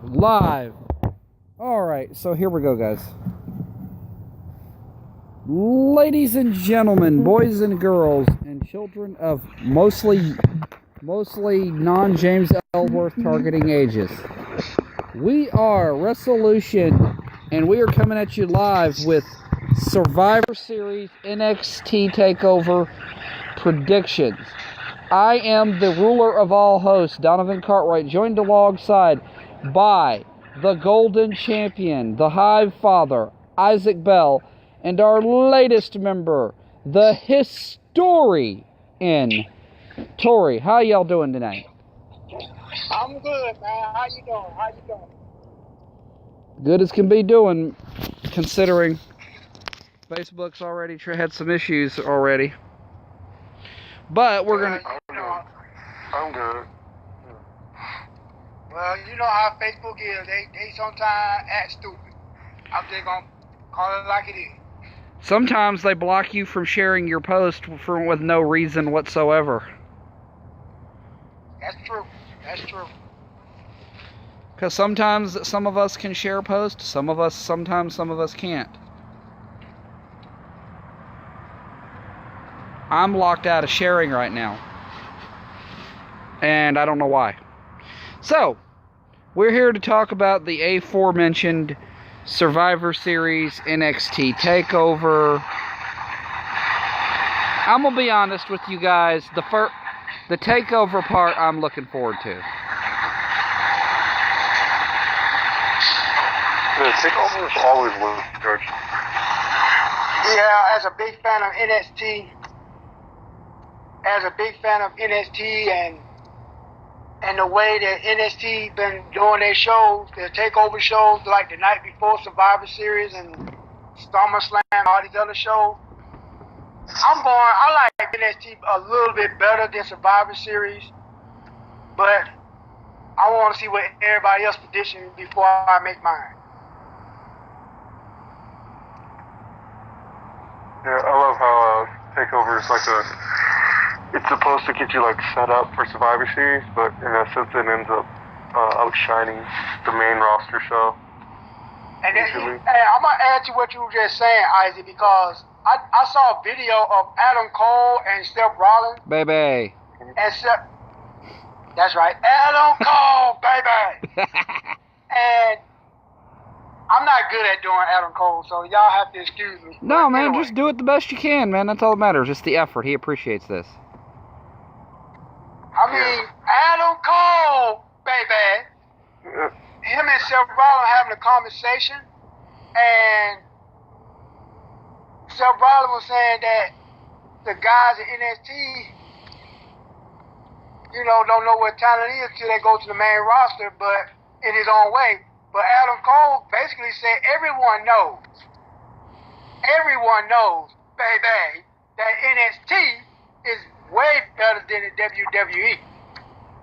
Live. Alright, so here we go, guys. Ladies and gentlemen, boys and girls, and children of mostly non-James Ellsworth targeting ages. We are Resolution, and we are coming at you live with Survivor Series NXT TakeOver predictions. I am the ruler of all hosts, Donovan Cartwright, joined alongside by the Golden Champion, the Hive Father, Isaac Bell, and our latest member, the Historian, Tori. How y'all doing tonight? I'm good, man. How you doing? Good as can be doing, considering Facebook's already had some issues already. But we're gonna. I'm good. Well, you know how Facebook is. They sometimes act stupid. I'm just gonna call it like it is. Sometimes they block you from sharing your post with no reason whatsoever. That's true. Because sometimes some of us can share posts, sometimes some of us can't. I'm locked out of sharing right now. And I don't know why. So, we're here to talk about the aforementioned Survivor Series NXT TakeOver. I'm going to be honest with you guys. The TakeOver part I'm looking forward to. The TakeOver is always good. Yeah, as a big fan of NXT and the way that NXT been doing their shows, their TakeOver shows, like the night before Survivor Series and SummerSlam, all these other shows. I like NXT a little bit better than Survivor Series, but I want to see what everybody else prediction before I make mine. Yeah, I love how TakeOver is like it's supposed to get you like set up for Survivor Series, but in essence it ends up outshining the main roster show. And then, I'm gonna add to what you were just saying, Isaac, because I saw a video of Adam Cole and Seth Rollins. Baby. That's right, Adam Cole, baby. And I'm not good at doing Adam Cole, so y'all have to excuse me. No, man, anyway. Just do it the best you can, man. That's all that matters. Just the effort. He appreciates this. I mean, Adam Cole, baby. Him and Seth Rollins having a conversation, and Seth Rollins was saying that the guys in NXT, don't know what talent is till they go to the main roster, but in his own way. But Adam Cole basically said everyone knows, baby, that NXT is way better than the WWE.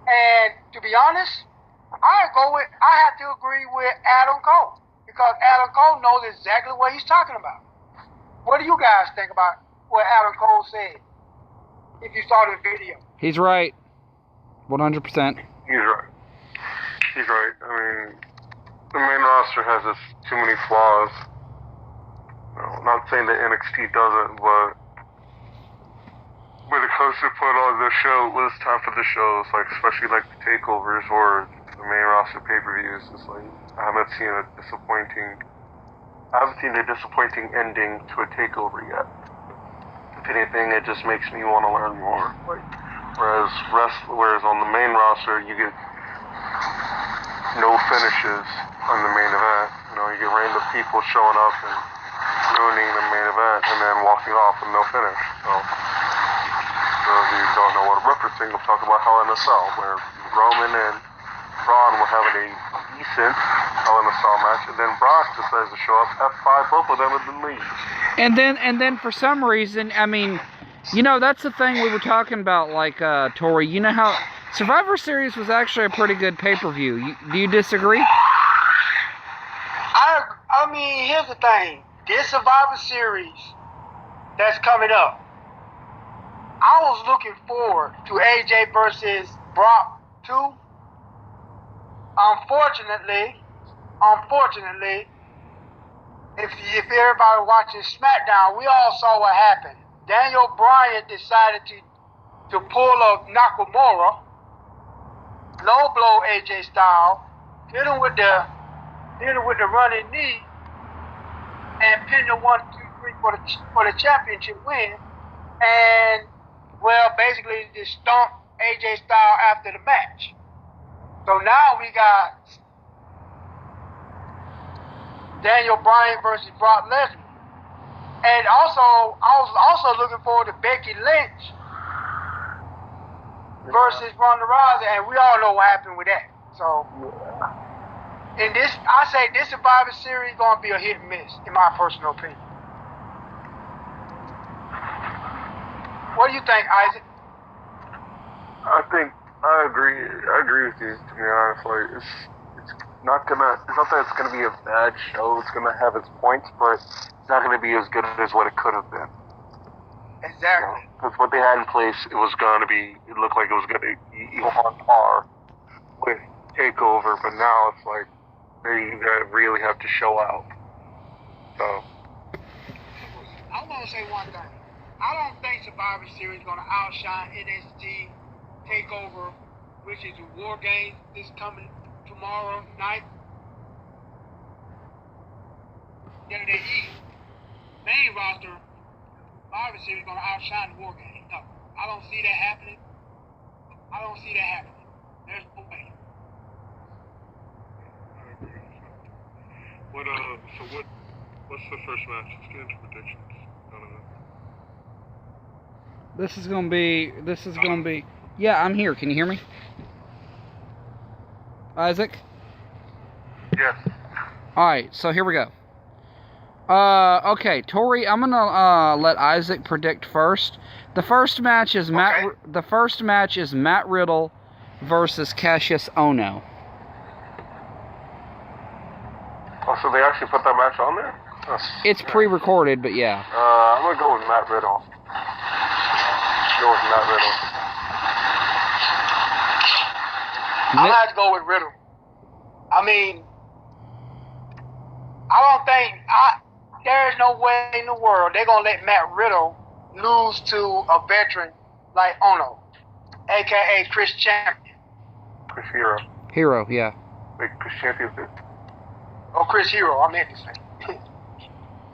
And to be honest, I have to agree with Adam Cole, because Adam Cole knows exactly what he's talking about. What do you guys think about what Adam Cole said? If you saw the video. He's right. 100%. He's right. I mean, the main roster has too many flaws. Not saying that NXT doesn't, but when it comes to put on the show, when it's time for the shows, like especially like the takeovers or the main roster pay-per-views, it's like I haven't seen a disappointing ending to a takeover yet. If anything, it just makes me want to learn more. Whereas on the main roster, you get no finishes on the main event. You get random people showing up and ruining the main event and then walking off with no finish. So if you don't know what I'm referencing, I'm talking about Hell in a Cell, where Roman and Braun were having a decent Hell in a Cell match, and then Brock decides to show up, F5 both of them, and then leave. And then for some reason, I mean, that's the thing we were talking about, like, Tori, how Survivor Series was actually a pretty good pay-per-view. Do you disagree? I mean, here's the thing. This Survivor Series that's coming up, I was looking forward to AJ versus Brock too. Unfortunately, if everybody watching SmackDown, we all saw what happened. Daniel Bryan decided to pull a Nakamura, low blow AJ Styles, hit him with the running knee, and pin the 1, 2, 3 for the championship win. And well, basically just stomp AJ Styles after the match. So now we got Daniel Bryan versus Brock Lesnar. And also, I was also looking forward to Becky Lynch versus Ronda Rousey, and we all know what happened with that. So, in this, I say this Survivor Series is going to be a hit and miss, in my personal opinion. What do you think, Isaac? I agree with you, to be honest. Like, it's not that it's gonna be a bad show. It's gonna have its points, but it's not gonna be as good as what it could have been. Exactly. Because what they had in place, it looked like it was gonna be on par with Takeover, but now it's like they really have to show out. So I want to say one thing. I don't think Survivor Series is going to outshine NXT Takeover, which is a War Games this coming tomorrow night. WWE main roster Survivor Series is going to outshine the War Games. No, I don't see that happening. There's no way. What's the first match? Let's get into predictions. This is gonna be. Yeah, I'm here. Can you hear me, Isaac? Yes. All right. So here we go. Okay, Tori. I'm gonna let Isaac predict first. The first match is Matt Riddle versus Cassius Ohno. Oh, so they actually put that match on there? It's pre-recorded, but yeah. I'm gonna go with Matt Riddle. I have to go with Riddle. I mean, there's no way in the world they're gonna let Matt Riddle lose to a veteran like Ono, aka Chris Champion. Chris Hero. Hero, yeah. Wait, Chris Champion. Oh, Chris Hero, I meant to say.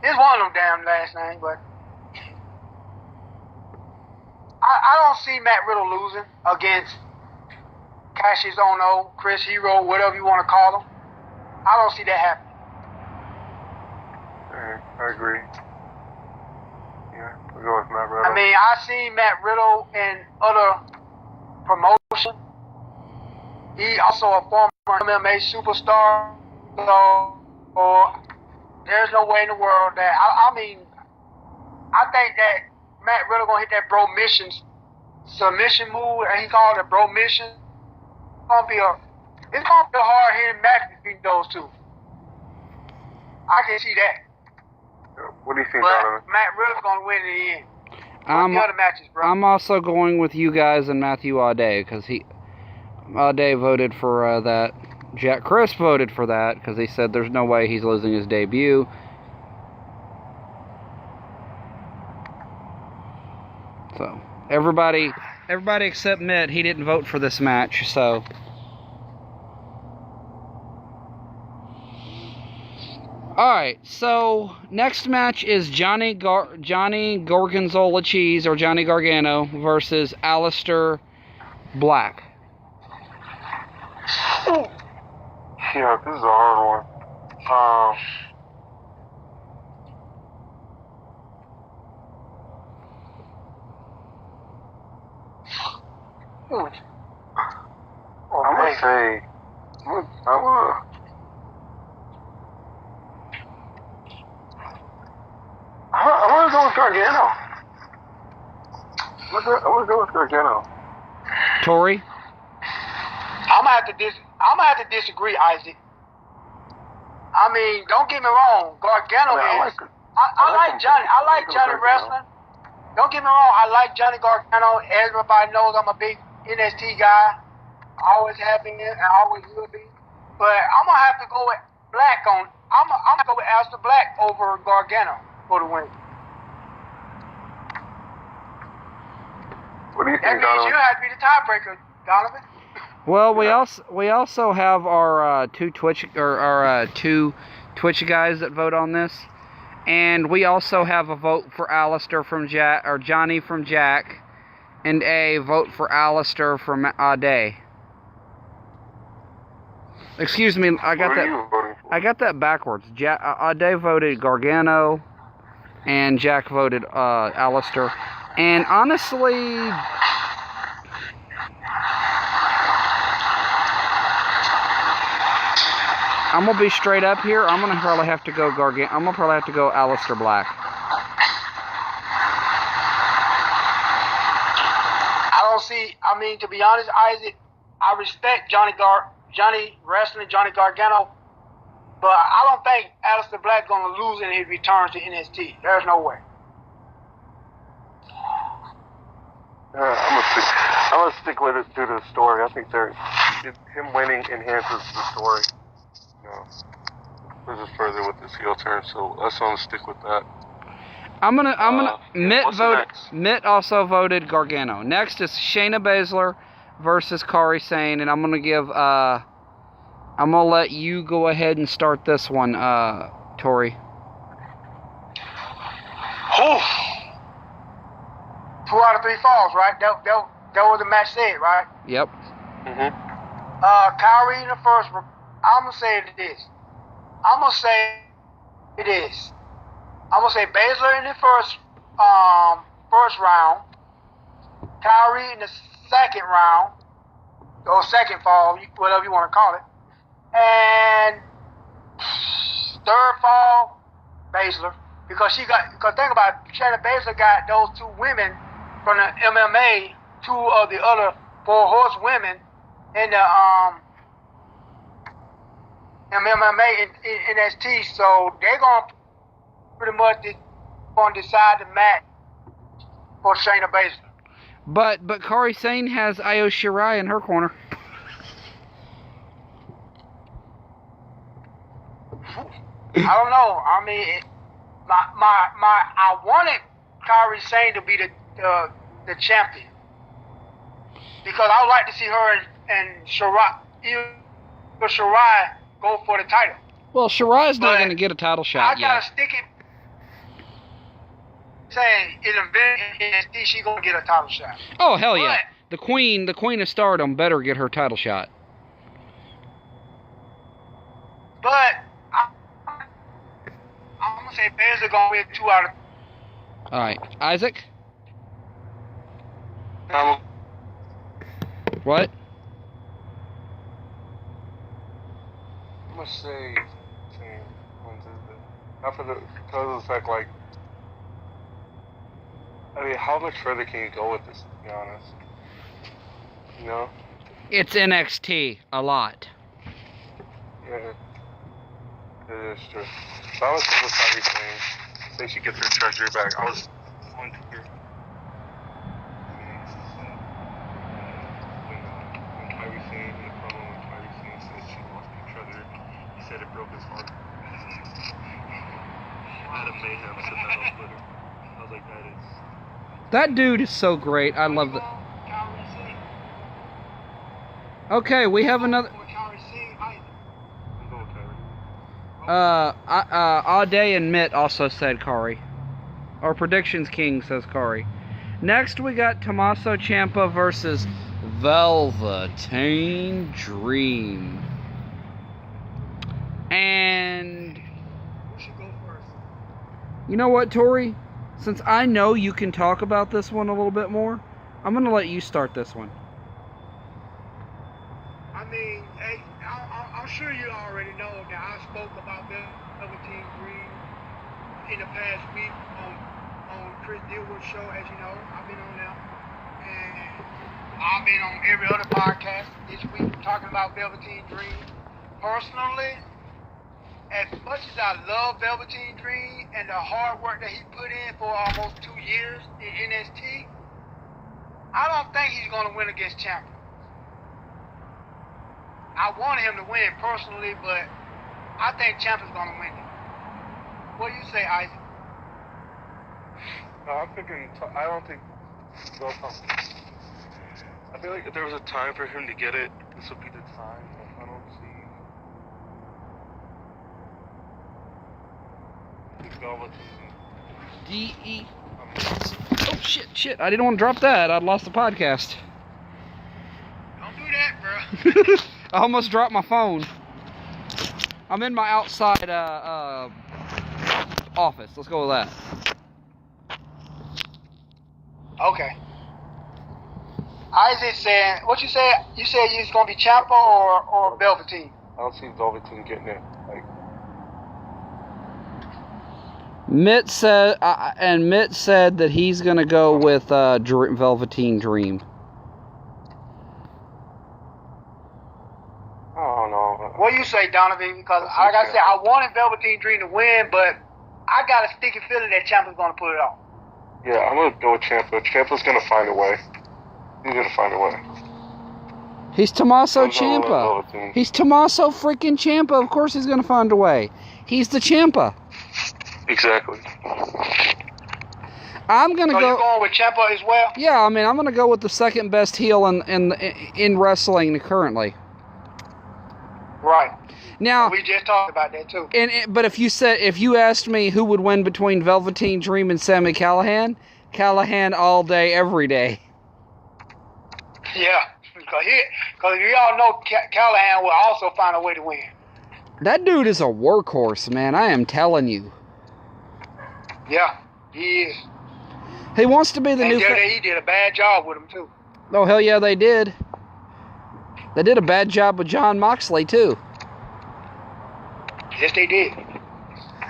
It's one of them damn last names, but I don't see Matt Riddle losing against Cassius Ohno, Chris Hero, whatever you want to call him. I don't see that happening. I agree. Yeah, we'll go with Matt Riddle. I mean, I seen Matt Riddle in other promotion. He also a former MMA superstar. So there's no way in the world that I think that Matt Riddle gonna hit that bro mission submission move, and he called it bro mission. It's gonna be a hard hitting match between those two. I can see that. What do you think, But Donovan? Matt Riddle's gonna win in the end. I'm, other matches, bro? I'm also going with you guys and Matthew Audet, because Audet voted for that. Jack Crisp voted for that, because he said there's no way he's losing his debut. So, everybody except Mitt, he didn't vote for this match, so... Alright, so next match is Johnny Gorgonzola Cheese, or Johnny Gargano, versus Aleister Black. Yeah, this is a hard one. I'm gonna say, I'm gonna go with Gargano. I'm gonna go with Gargano. Tori? I'm gonna have to disagree, Isaac. I mean, don't get me wrong, Gargano I like Johnny. I like Johnny wrestling. Don't get me wrong, I like Johnny Gargano. Everybody knows I'm a big NXT guy. I always have been and I always will be. But I'm gonna have to go with Black on. I'm gonna go with Aleister Black over Gargano for the win. What do you That think, means Donovan? you have to be the tiebreaker, Donovan. Well, we also have our two Twitch guys that vote on this, and we also have a vote for Alistair from Jack or Johnny from Jack, and a vote for Alistair from Ade. Excuse me, I got What are you that. voting for? I got that backwards. Ade voted Gargano, and Jack voted Alistair. And honestly, I'm gonna be straight up here. I'm gonna probably have to go Gargano. I'm gonna probably have to go Aleister Black. I don't see. I mean, to be honest, Isaac, I respect Johnny wrestling, Johnny Gargano, but I don't think Aleister Black's gonna lose in his return to NXT. There's no way. I'm gonna stick with it due to the story. I think him winning enhances the story. You know, pushes further with this heel turn. So that's gonna stick with that. Mitt also voted Gargano. Next is Shayna Baszler versus Kairi Sane, and I'm gonna let you go ahead and start this one, Tori. Oof. 2 out of 3 falls, right? That was the match said, right? Yep. Kyrie in the first. I'm gonna say it is. I'm gonna say Baszler in the first round. Kyrie in the second round, or second fall, whatever you want to call it. And third fall, Baszler, because think about it, Shayna Baszler got those 2 women from the MMA, 2 of the other 4 horse women in the MMA in NXT, so they're gonna pretty much decide the match for Shayna Baszler. But Kairi Sane has Io Shirai in her corner. I don't know. I mean, I wanted Kairi Sane to be the champion because I would like to see her and Shirai go for the title. Well, Shirai's not going to get a title shot I yet. gotta stick it. Saying in NXT she gonna get a title shot. Oh hell yeah! The Queen of Stardom better get her title shot. But I'm gonna say Baszler gonna win 2 out of. All right, Isaac. What? I'm gonna say Sane wins it. Not because of the fact, like, I mean, how much further can you go with this, to be honest? You know? It's NXT a lot. Yeah. It is true. So I was thinking with Kairi Sane. I think she gets her treasury back. I was going to hear. When Kairi Sane, in the promo, when Kairi Sane said she lost her treasure, he said it broke his heart. Adam Mayhem said that on Twitter. I was like, that is. That dude is so great. I love that. Okay, we have another. Ade and Mitt also said Kairi. Our predictions king says Kairi. Next we got Tommaso Ciampa versus Velveteen Dream. And Who should go first? you know what, Tori? Since I know you can talk about this one a little bit more, I'm gonna let you start this one. I mean, hey, I'm sure you already know that I spoke about Velveteen Dream in the past week on Chris Dealwood's show. As you know, I've been on there, and I've been on every other podcast this week talking about Velveteen Dream. Personally, as much as I love Velveteen Dream and the hard work that he put in for almost 2 years in NXT, I don't think he's going to win against Ciampa. I want him to win personally, but I think Ciampa's gonna win it. What do you say, Isaac? No, I'm thinking. I don't think. I feel like if there was a time for him to get it, this would be the time. I don't see. Velveteen. D-E. Oh, shit. I didn't want to drop that. I'd lost the podcast. Don't do that, bro. I almost dropped my phone. I'm in my outside office. Let's go with that. Okay. Isaac saying, what you said? You said it's gonna be Ciampa or Velveteen? I don't see Velveteen getting it. Like, Mitt said that he's gonna go with Velveteen Dream. I don't know. What do you say, Donovan? Because like I said, I wanted Velveteen Dream to win, but I got a sticky feeling that Ciampa's gonna pull it off. Yeah, I'm gonna go with Ciampa. Ciampa's gonna find a way. He's gonna find a way. He's Tommaso Ciampa. He's Tommaso freaking Ciampa. Of course he's gonna find a way. He's the Ciampa. Exactly. I'm gonna so go. You going with Ciampa as well? Yeah, I mean I'm gonna go with the second best heel in wrestling currently. Right. Now we just talked about that too. But if you asked me who would win between Velveteen Dream and Sami Callihan all day, every day. Yeah, because we all know Callahan will also find a way to win. That dude is a workhorse, man. I am telling you. Yeah, he is. He wants to be the new. He did a bad job with him too. Oh hell yeah, they did. They did a bad job with John Moxley too. Yes, they did.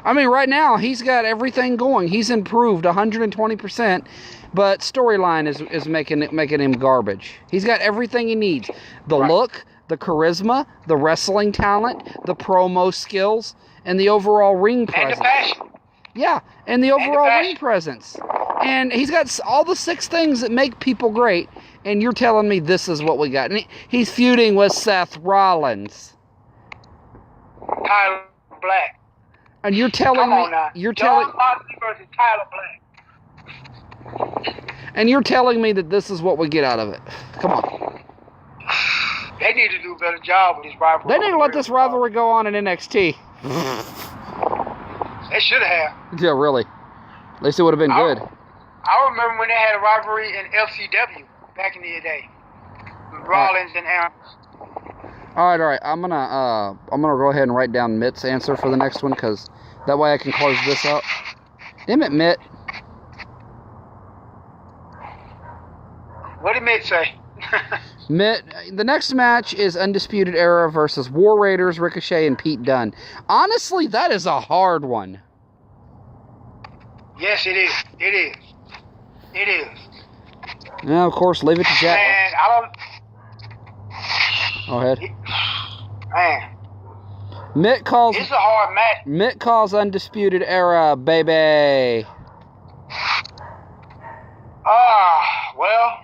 I mean, right now he's got everything going. He's improved 120%, but storyline is making him garbage. He's got everything he needs: the look, the charisma, the wrestling talent, the promo skills, and the overall ring presence. And the passion. Yeah, and the overall ring presence. And he's got all the 6 things that make people great. And you're telling me this is what we got? And he's feuding with Seth Rollins. Tyler Black. And you're telling Come me on now. John Moxley versus Tyler Black. And you're telling me that this is what we get out of it. Come on. They need to do a better job with this rivalry. They need to let this rivalry go on in NXT. They should have. Yeah, really. At least it would have been good. I remember when they had a rivalry in FCW back in the day. Rollins and Aaron. All right. I'm gonna go ahead and write down Mitt's answer for the next one, because that way I can close this up. Damn it, Mitt. What did Mitt say? Mitt, the next match is Undisputed Era versus War Raiders, Ricochet, and Pete Dunne. Honestly, that is a hard one. Yes, it is. It is. It is. Now, of course, leave it to Jack. Man, I don't. Go ahead. Man. Mitt calls. It's a hard match. Mitt calls Undisputed Era, baby. Well,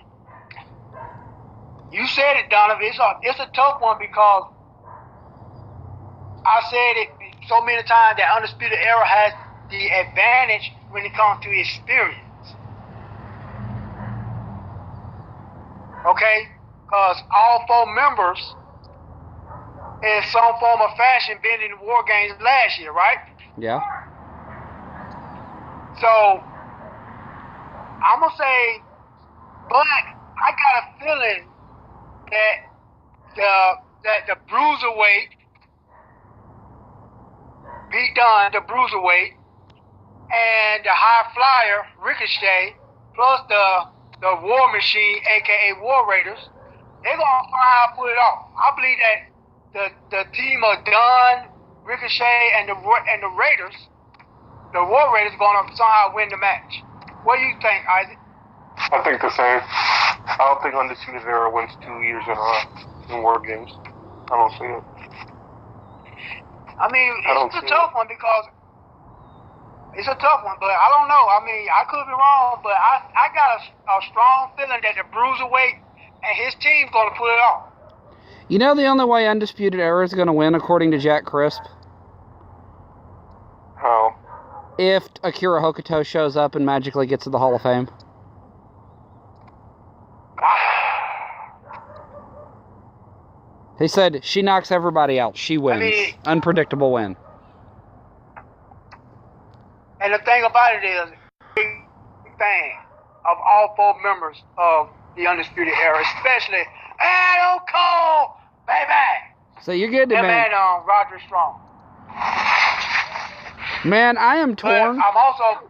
you said it, Donovan. It's a tough one because I said it so many times that Undisputed Era has the advantage when it comes to experience. Okay? Because all 4 members in some form or fashion been in the War Games last year, right? Yeah. So, I'm going to say, but I got a feeling that the bruiserweight, Pete Dunne, the bruiserweight, and the high flyer, Ricochet, plus the War Machine, a.k.a. War Raiders, they're going to somehow pull it off. I believe that the team of Dunne, Ricochet, and the Raiders, the War Raiders, are going to somehow win the match. What do you think, Isaac? I think the same. I don't think Undisputed Era wins 2 years in a row in War Games. I don't see it. I mean, it's a tough one because it's a tough one, but I don't know. I mean, I could be wrong, but I got a strong feeling that the Bruiserweight and his team's going to pull it off. You know the only way Undisputed Era is going to win, according to Jack Crisp? How? If Akira Hokuto shows up and magically gets to the Hall of Fame. He said, she knocks everybody out. She wins. I mean, unpredictable win. And the thing about it is, big fan of all 4 members of the Undisputed Era, especially Adam Cole, baby. So you're getting it, man. And Roderick Strong. Man, I am torn. But I'm also.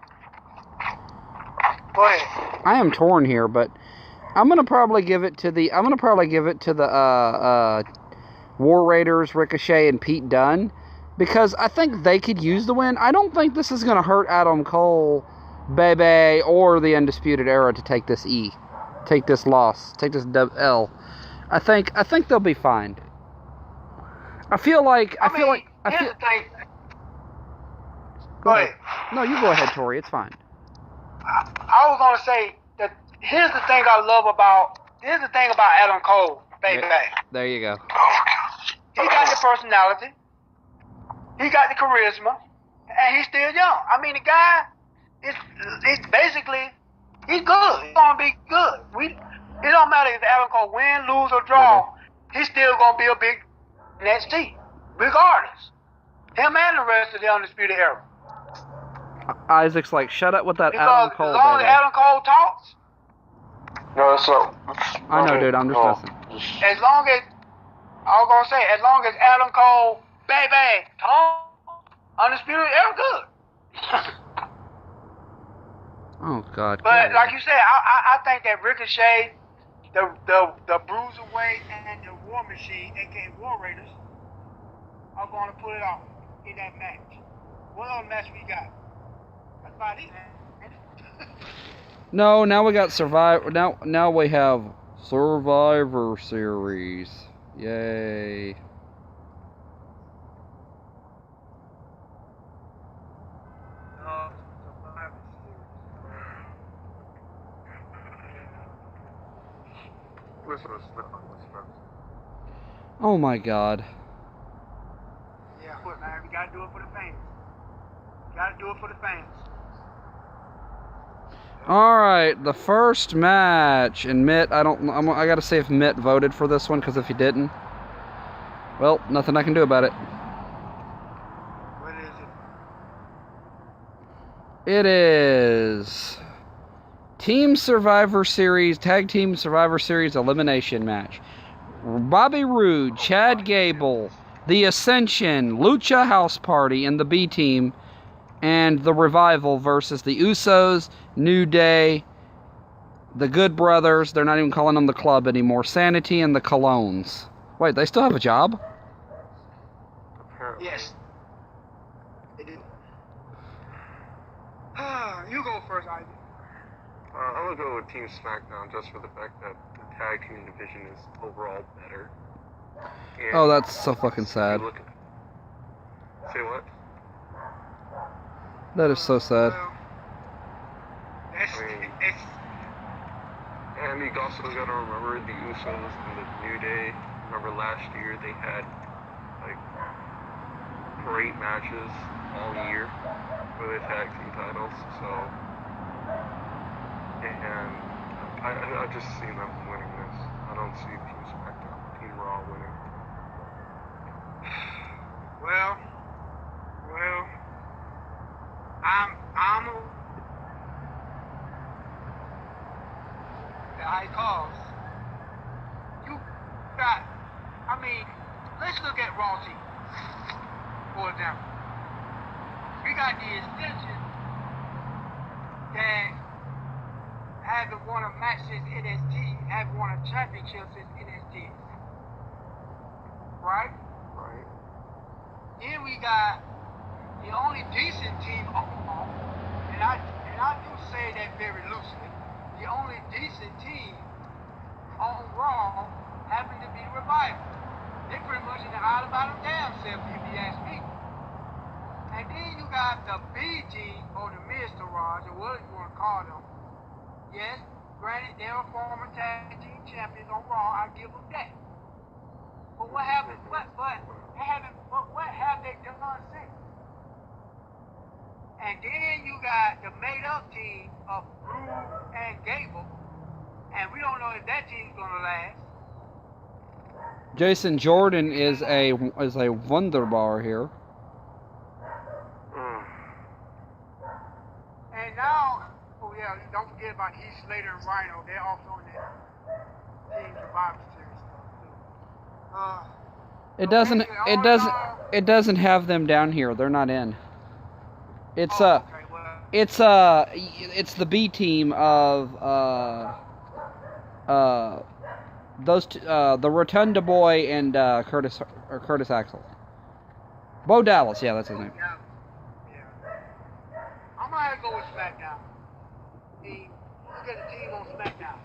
Go ahead. I am torn here, but I'm gonna probably give it to the. War Raiders, Ricochet, and Pete Dunne, because I think they could use the win. I don't think this is gonna hurt Adam Cole, Bebe, or the Undisputed Era to take this take this loss, take this L. I think they'll be fine. I feel like. Here's the thing. Go ahead. No, you go ahead, Tori. It's fine. I was gonna say that here's the thing about Adam Cole, baby. There you go. He got the personality, he got the charisma, and he's still young. I mean, the guy is basically he's good. He's gonna be good. It don't matter if Adam Cole win, lose, or draw. He's still gonna be a big NXT, regardless. Him and the rest of the Undisputed Era. Isaac's like, shut up with that Because Adam Cole. as long as Adam Cole talks. No, that's not. I know, dude. I'm just messing. As long as Adam Cole, baby, talk, Undisputed Era good. Oh God. But like you said, I think that Ricochet, the Bruiserweight, and the War Machine, aka War Raiders, are going to put it on in that match. What other match we got? That's about it, man. No, now we got Survivor. Now we have Survivor Series. Yay. Oh my God. Yeah, but man, we gotta do it for the fans. Gotta do it for the fans. All right, the first match, and Mitt, I gotta see if Mitt voted for this one, because if he didn't, well, nothing I can do about it. What is it? It is Team Survivor Series, Tag Team Survivor Series Elimination Match. Bobby Roode, Chad Gable, The Ascension, Lucha House Party, and the B Team, and the Revival versus the Usos, New Day, the Good Brothers, they're not even calling them the Club anymore, Sanity, and the Colognes. Wait, they still have a job? Yes. They do. You go first, Isaac. I'm gonna go with Team SmackDown just for the fact that the tag team division is overall better. And Oh, that's so fucking sad. Say what? That is so sad. Well, And you also gotta remember the Usos and the New Day. Remember last year they had like great matches all year for the tag team titles. So, and I just see them winning this. I don't see Team SmackDown, Team Raw winning. Well, I'm the high calls. You got, I mean, let's look at Raw team, for example. We got the Ascension that haven't won a match since NXT, haven't won a championship since NXT. Right? Right. Then we got the only decent team overall, and I do say that very loosely. The only decent team on Raw happened to be Revival. They pretty much in the aisle about them damn self, if you ask me. And then you got the B team, or the Miztourage, or whatever you want to call them. Yes, granted, they're former tag team champions on Raw, I give them that. But what happened? What they haven't? What have they done since? And then you got the made-up team of Rude and Gable, and we don't know if that team's gonna last. Jason Jordan is a wunderbar here. And now, oh yeah, don't forget about Heath Slater and Rhino. They're also in that team Survivor Series stuff too. It doesn't have them down here. They're not in. It's it's the B team of those two, the Rotunda Boy and Curtis Axel. Bo Dallas, yeah, that's his name. Yeah. I'm gonna have to go with SmackDown. Let's get a team on SmackDown.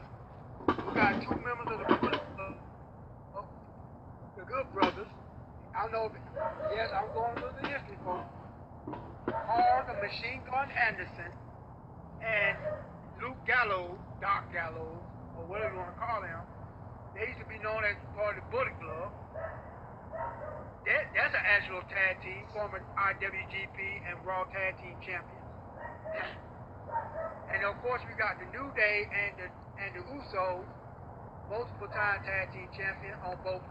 We got two members of the Good Brothers. I know. Yes, I'm going with the history folks. Paul the Machine Gun Anderson and Luke Gallows, Doc Gallows, or whatever you want to call him. They used to be known as part of the Bullet Club. That's an actual tag team, former IWGP and Raw Tag Team champions. And of course we got the New Day and the Usos, multiple time tag team champion on both.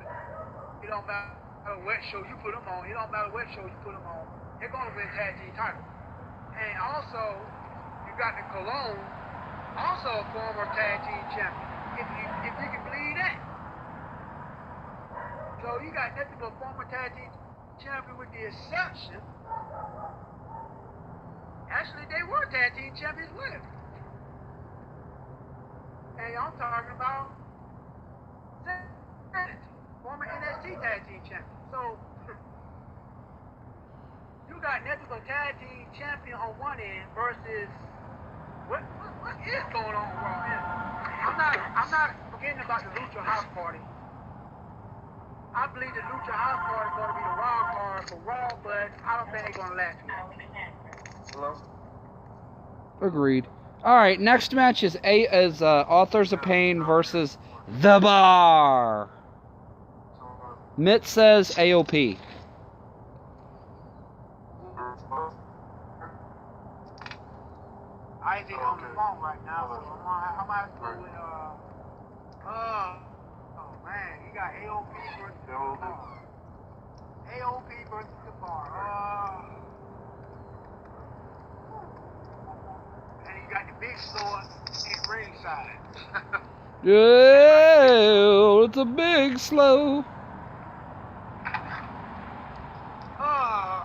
It don't matter what show you put them on. It don't matter what show you put them on. They're gonna win tag team title. And also you got the Cologne, also a former tag team champion. If you can believe that. So you got nothing but former tag team champion with the exception. Actually, they were tag team champions with him. And I'm talking about former NXT tag team champion. So you got nothing but tag team champion on one end versus what is going on Raw here? I'm not forgetting about the Lucha House Party. I believe the Lucha House Party is going to be the wild card for Raw, but I don't think they're going to last long. Hello? Agreed. All right, next match is Authors of Pain versus The Bar. Mitt says AOP. Isaac on the phone right now, so I'm gonna have to go with oh man, you got AOP versus the Bar. AOP versus the Bar. And you got the big sword in ringside. Yeah, it's a big slow.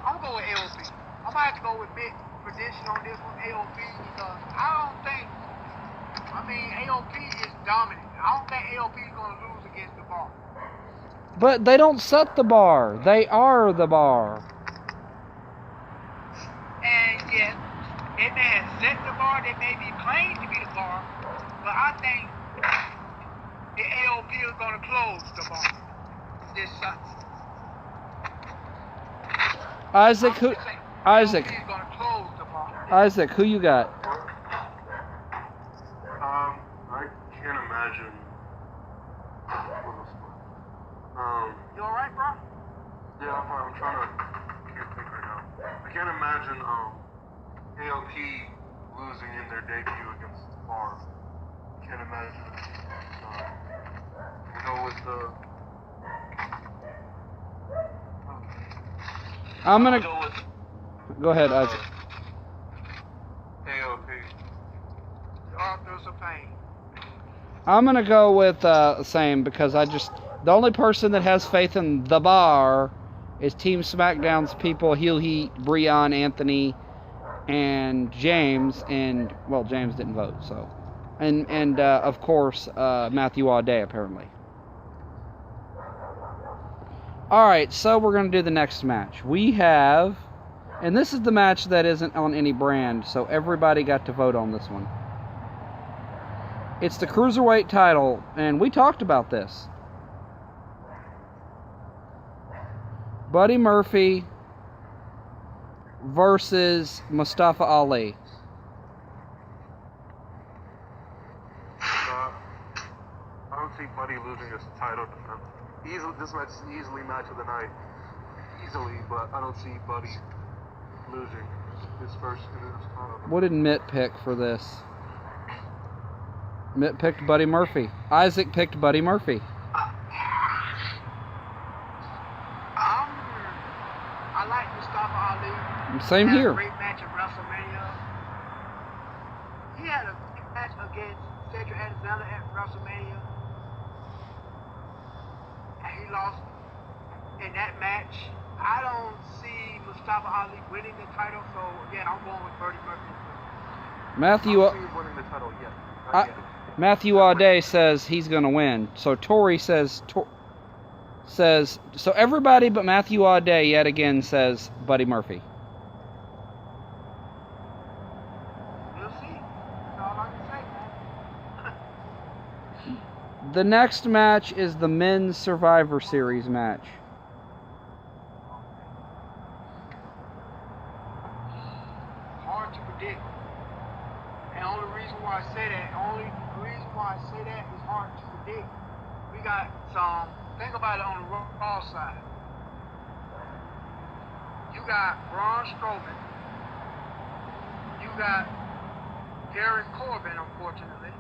I'm going with AOP. I might have to go with big prediction on this one, AOP, because AOP is dominant. I don't think AOP is going to lose against the Bar. But they don't set the bar. They are the bar. And yes, they may have set the bar, they may be claimed to be the bar, but I think the AOP is going to close the bar this Sunday. Isaac, AOP is going to close the bar. Isaac, who you got? I can't imagine. You alright, bro? Yeah, I'm fine. I'm trying to think right now. I can't imagine AOP losing in their debut against the Bar. Can't imagine. Go with the. I'm gonna go ahead, Isaac. AOP. The Authors of Pain. I'm gonna go with same because the only person that has faith in the Bar is Team SmackDown's people, Heel Heat, Breon, Anthony, and James, and well, James didn't vote, so, and of course Matthew Audet apparently. All right, so we're gonna do the next match. We have, and this is the match that isn't on any brand, so everybody got to vote on this one. It's the Cruiserweight title, and we talked about this. Buddy Murphy versus Mustafa Ali. I don't see Buddy losing his title defense. This match is easily match of the night. Easily, but I don't see Buddy losing his first in his title. What did Mitt pick for this? Mitt picked Buddy Murphy. Isaac picked Buddy Murphy. I like Mustafa Ali. Same He had here. a great match at WrestleMania. He had a match against Cedric Alexander at WrestleMania. And he lost in that match. I don't see Mustafa Ali winning the title, so again, I'm going with Buddy Murphy. Matthew I don't see him winning the title yet. Not yet. Matthew Audet says he's going to win. So Tori says so everybody but Matthew Audet yet again says Buddy Murphy. We'll see. That's all I can say, man. The next match is the Men's Survivor Series match. Hard to predict. And the only reason why I say that is hard to predict. We got some, think about it on the Raw side. You got Braun Strowman. You got Baron Corbin, unfortunately.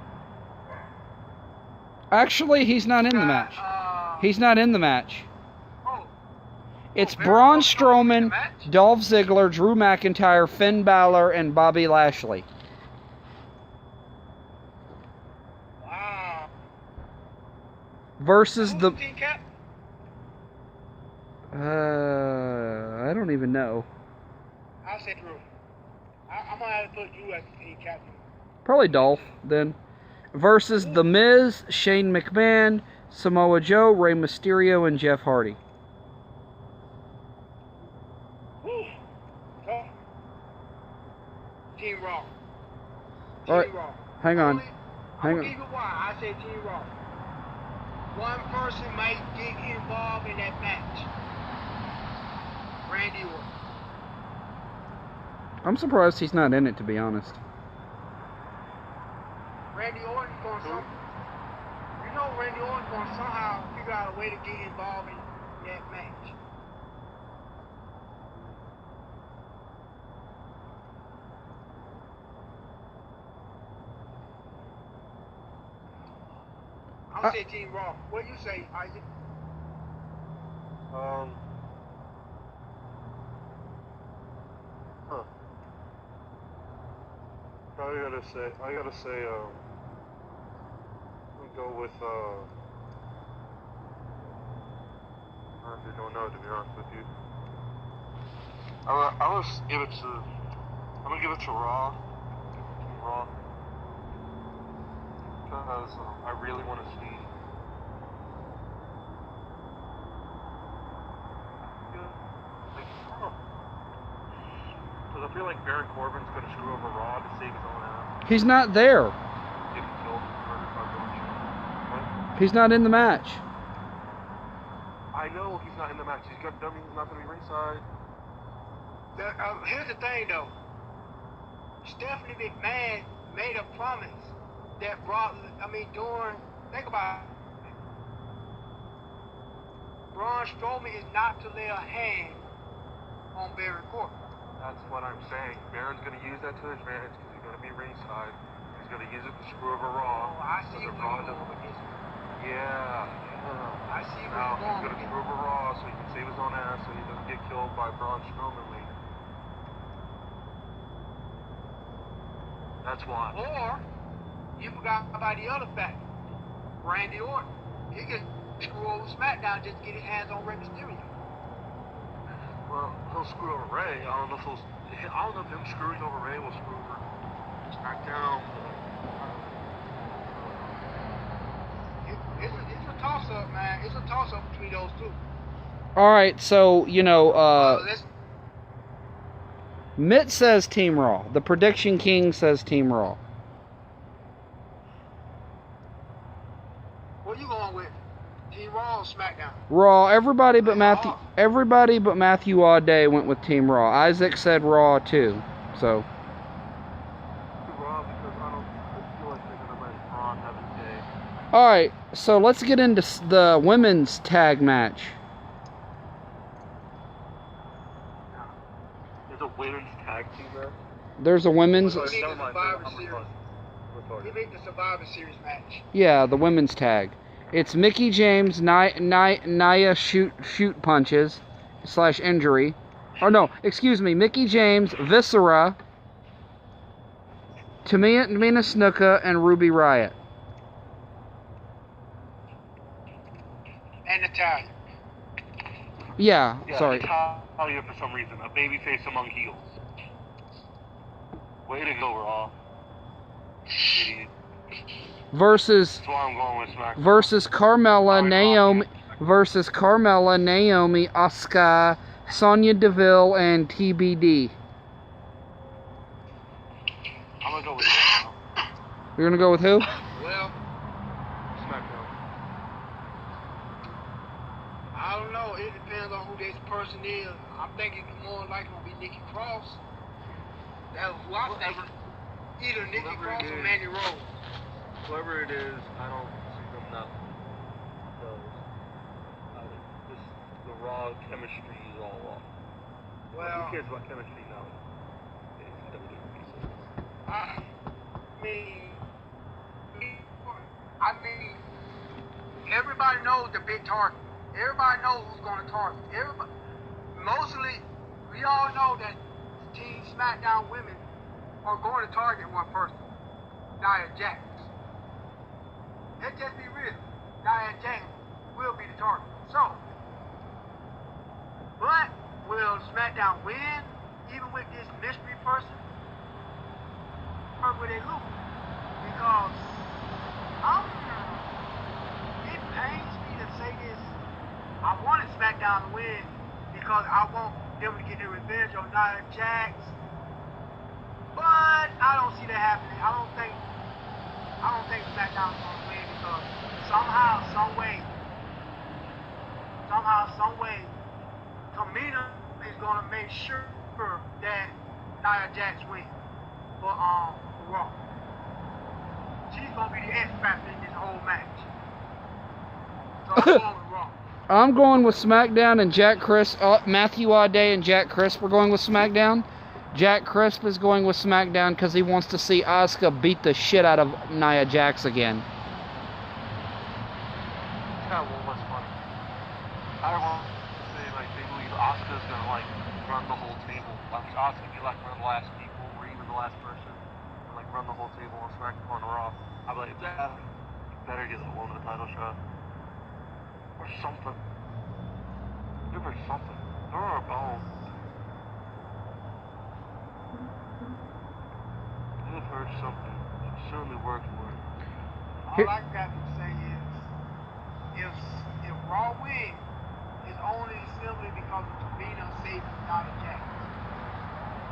Actually, he's not in the match. He's not in the match. It's Braun Strowman, Dolph Ziggler, Drew McIntyre, Finn Balor, and Bobby Lashley. Wow. Versus the... Team cap? I don't even know. I'll say Drew. I'm going to have to put Drew as the team captain. Probably Dolph, then. Versus The Miz, Shane McMahon, Samoa Joe, Rey Mysterio, and Jeff Hardy. Team Raw. All right, Team Raw. hang on. I'm gonna give you why I say Team Raw. One person might get involved in that match. Randy Orton. I'm surprised he's not in it, to be honest. Randy Orton's going to Randy Orton's going to somehow figure out a way to get involved in that match. I'm say Team Raw. What do you say, Isaac? I gotta say, I'll go with, I honestly don't know, to be honest with you. I'm gonna give it to Raw. Raw. Because I really want to see. Because I feel like Baron Corbin's going to screw over Raw to save his own ass. He's not there. Get killed what? He's not in the match. I know he's not in the match. He's not going to be ringside. Here's the thing, though. Stephanie McMahon made a promise that think about it. Braun Strowman is not to lay a hand on Baron Corbin. That's what I'm saying. Baron's going to use that to his advantage because he's going to be ringside. He's going to use it to screw over Raw. Oh, I see where you're going with this. Yeah. I see where Now, you're going he's going to screw over Raw so he can save his own ass so he doesn't get killed by Braun Strowman later. That's why. Or, you forgot about the other fact. Randy Orton. He can screw over SmackDown just to get his hands on Rey Mysterio. Well, he'll screw over Ray. I don't know if him screwing over Ray will screw over SmackDown. It's a toss-up, man. It's a toss-up between those two. All right, so, Mitt says Team Raw. The Prediction King says Team Raw. What are you going with? Team Raw or SmackDown? Raw. Everybody but Matthew Audet went with Team Raw. Isaac said Raw too. So. Raw because I feel like they're gonna let Braun have his day. All right, so let's get into the women's tag match. There's a women's tag team match? There's a women's. You make the Survivor Series match. Yeah, the women's tag. It's Mickey James, Nia shoot punches / injury. Oh no, excuse me, Mickey James, Viscera, Tamina Snuka, and Ruby Riott. And Natalia. Yeah, sorry. Natalia for some reason, a babyface among heels. Way to go, Raw. Idiot. Versus That's why I'm going with SmackDown. versus Carmella, Naomi, Asuka, Sonya Deville, and TBD. I'm gonna go with SmackDown. You're gonna go with who? Well, SmackDown. I don't know. It depends on who this person is. I'm thinking more likely will be Nikki Cross. That's who I'm thinking. Either Nikki Cross or Mandy Rose. Whoever it is, I don't see them not because the Raw chemistry is all off. Well, Who cares about chemistry now? It's WWE. I mean, everybody knows the big target. Everybody knows who's going to target. Mostly, we all know that Team SmackDown women are going to target one person, Nia Jax. Let's just be real. Nia Jax will be the target. So, but will SmackDown win even with this mystery person? Or will they lose? Because it pains me to say this. I wanted SmackDown to win because I want them to get their revenge on Nia Jax. But I don't see that happening. I don't think SmackDown's going to win because somehow, some way, Tamina is going to make sure that Nia Jax wins for Raw. She's going to be the X factor in this whole match. So I'm going with Raw. I'm going with SmackDown and Jack Crisp. Matthew Audet and Jack Crisp are going with SmackDown. Jack Crisp is going with SmackDown because he wants to see Asuka beat the shit out of Nia Jax again. That was funny. I don't want to say like they believe Asuka's gonna like run the whole table. Like Asuka be like one of the last people, or even the last person, and like run the whole table on SmackDown on Raw. I'd be like, Dad, you better get that woman a title shot. Or something. Give her something. Throw her a bone. Give her something. She certainly worked for it. All I got to say is, if Raw wins, it's only simply because of Tamina saving Nia Jax.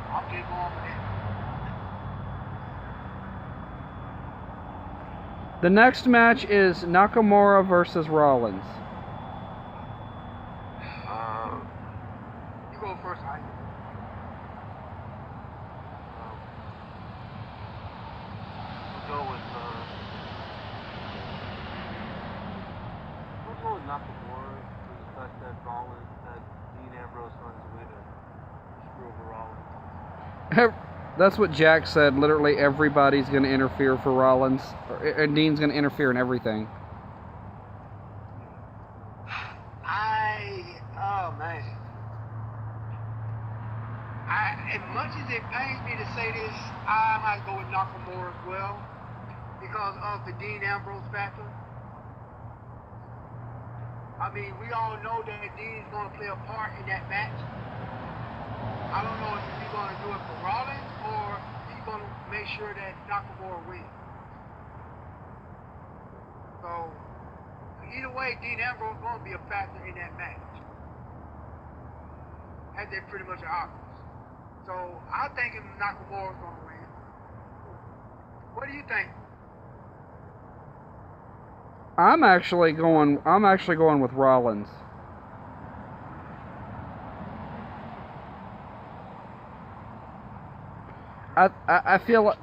I'm just going with that. The next match is Nakamura versus Rollins. You go first, Ike. We'll go with Nakamura for the fact that Dean Ambrose finds a way to screw over Rollins. That's what Jack said. Literally everybody's going to interfere for Rollins. And Dean's going to interfere in everything. Oh man. As much as it pains me to say this, I might go with Nakamura as well because of the Dean Ambrose factor. I mean, we all know that Dean's going to play a part in that match. I don't know if he's going to do it for Rollins or he's going to make sure that Nakamura wins. So, either way, Dean Ambrose is going to be a factor in that match. As they pretty much are obvious. So, I think Nakamura is going to win. What do you think? I'm actually going with Rollins. I feel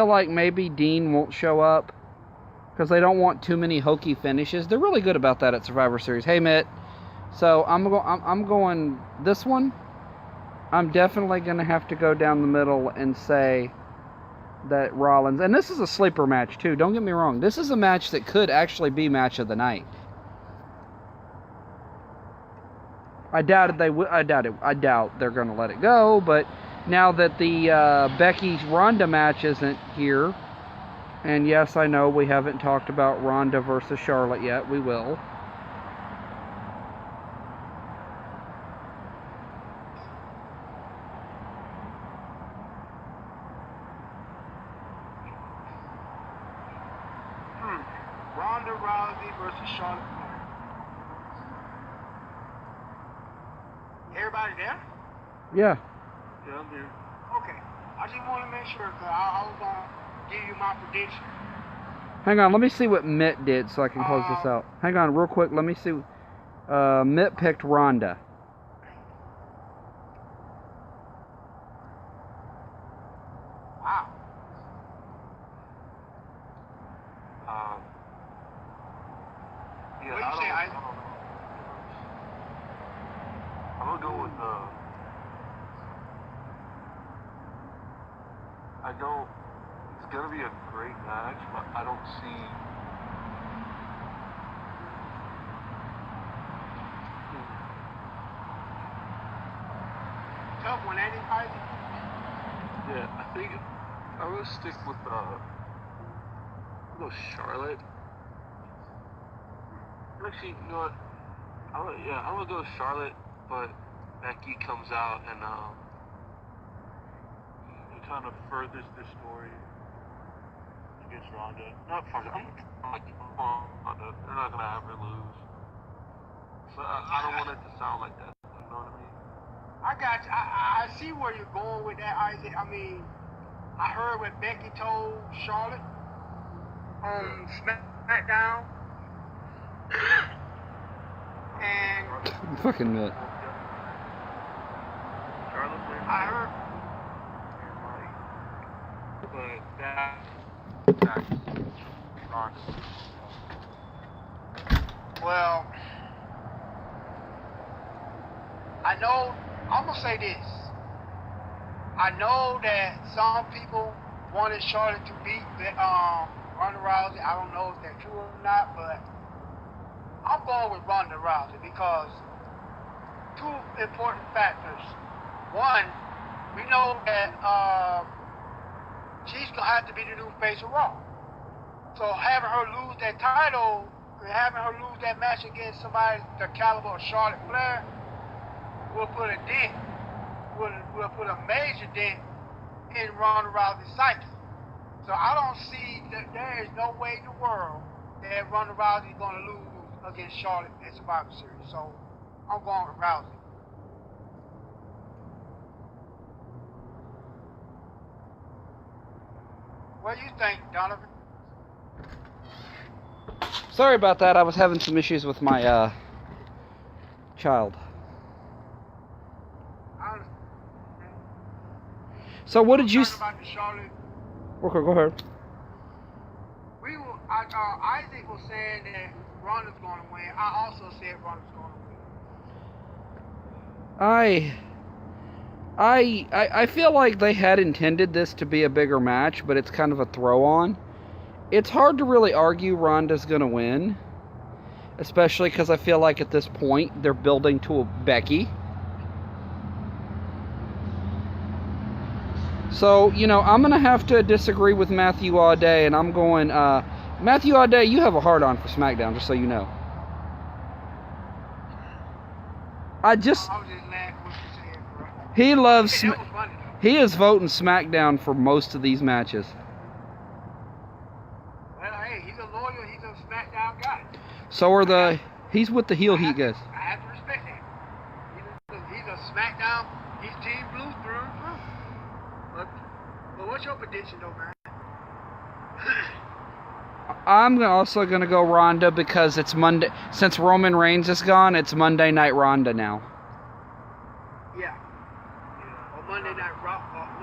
like maybe Dean won't show up because they don't want too many hokey finishes. They're really good about that at Survivor Series. Hey, Mitt. So I'm going this one. I'm definitely going to have to go down the middle and say that Rollins, and this is a sleeper match too. Don't get me wrong. This is a match that could actually be match of the night. I doubt they're going to let it go, but now that the Becky Ronda match isn't here, and yes, I know we haven't talked about Ronda versus Charlotte yet. We will. Ronda Rousey versus Charlotte Flair. Everybody there? Yeah. Yeah, I'm here. Okay. I just want to make sure because I was going to give you my prediction. Hang on, let me see what Mitt did so I can close this out. Hang on, real quick. Let me see. Mitt picked Ronda. Wow. Yeah, What do you say, Isaac? I'm gonna go with I don't. It's gonna be a great match, but I don't see. Tough one, ain't it, Isaac? Yeah, I think I'm gonna stick with I'll go Charlotte. Actually, you know what? I'm gonna go Charlotte, but Becky comes out and it kind of furthers the story against Ronda. Not further. I'm like, Ronda. They're not gonna have her lose. So I don't want it to sound like that. You know what I mean? I got you. I see where you're going with that, Isaac. I mean, I heard what Becky told Charlotte on SmackDown. And Fucking Mitt. Charlotte. I heard. But that's Ronda. Well, I know. I'm gonna say this. I know that some people wanted Charlotte to beat Ronda Rousey. I don't know if that's true or not, but I'm going with Ronda Rousey because two important factors. One, we know that she's gonna have to be the new face of Raw. So having her lose that title, having her lose that match against somebody the caliber of Charlotte Flair, will put a dent, will put a major dent in Ronda Rousey's psyche. So I don't see that there is no way in the world that Ronda Rousey is going to lose against Charlotte at Survivor Series. So I'm going with Rousey. What do you think, Donovan? Sorry about that. I was having some issues with my child. So what did you? About the Charlotte. Okay, go ahead. Isaac was saying that Ronda's going to win. I also said Ronda's going to win. I feel like they had intended this to be a bigger match, but it's kind of a throw-on. It's hard to really argue Ronda's going to win, especially because I feel like at this point they're building to a Becky. So, you know, I'm going to have to disagree with Matthew Audet, and I'm going, Matthew Audet, you have a hard-on for SmackDown, just so you know. I was just laughing what you said, bro. He loves, he is voting SmackDown for most of these matches. Well, hey, he's a loyal, he's a SmackDown guy. So are he's with the heel heat guys. I have to respect that. He's a SmackDown, he's Team Blue through and through. But what's your prediction, though, man? I'm also going to go Ronda because it's Monday. Since Roman Reigns is gone, it's Monday Night Ronda now. Yeah. Or Monday Night Rousey.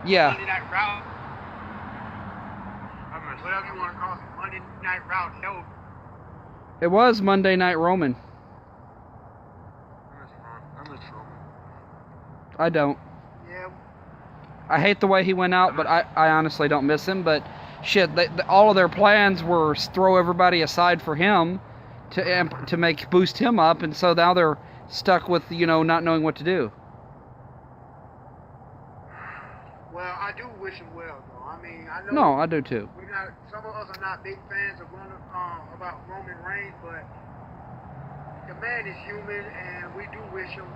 Yeah. Monday Night Rousey. I whatever you want to call it, Monday Night Raw. No, It was Monday Night Roman. I miss Roman. I don't. yeah, I hate the way he went out, but I honestly don't miss him. But shit, all of their plans were throw everybody aside for him to boost him up, and so now they're stuck with not knowing what to do. well, I do wish him well, though. I mean, I know. No, I do too. Some of us are not big fans of about Roman Reigns, but the man is human, and we do wish him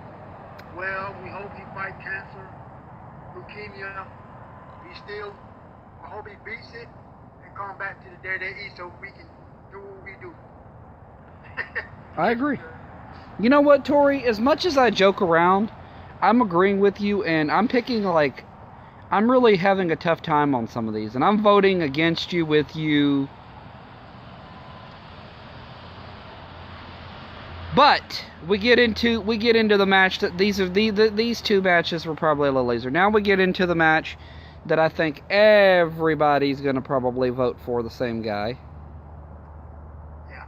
well. We hope he fights cancer, leukemia. I hope he beats it and come back to the WWE so we can do what we do. I agree. You know what, Tori? As much as I joke around, I'm agreeing with you, and I'm picking, I'm really having a tough time on some of these, and I'm voting against you with you. But we get into the match that these two matches were probably a little easier. Now we get into the match that I think everybody's gonna probably vote for the same guy. Yeah.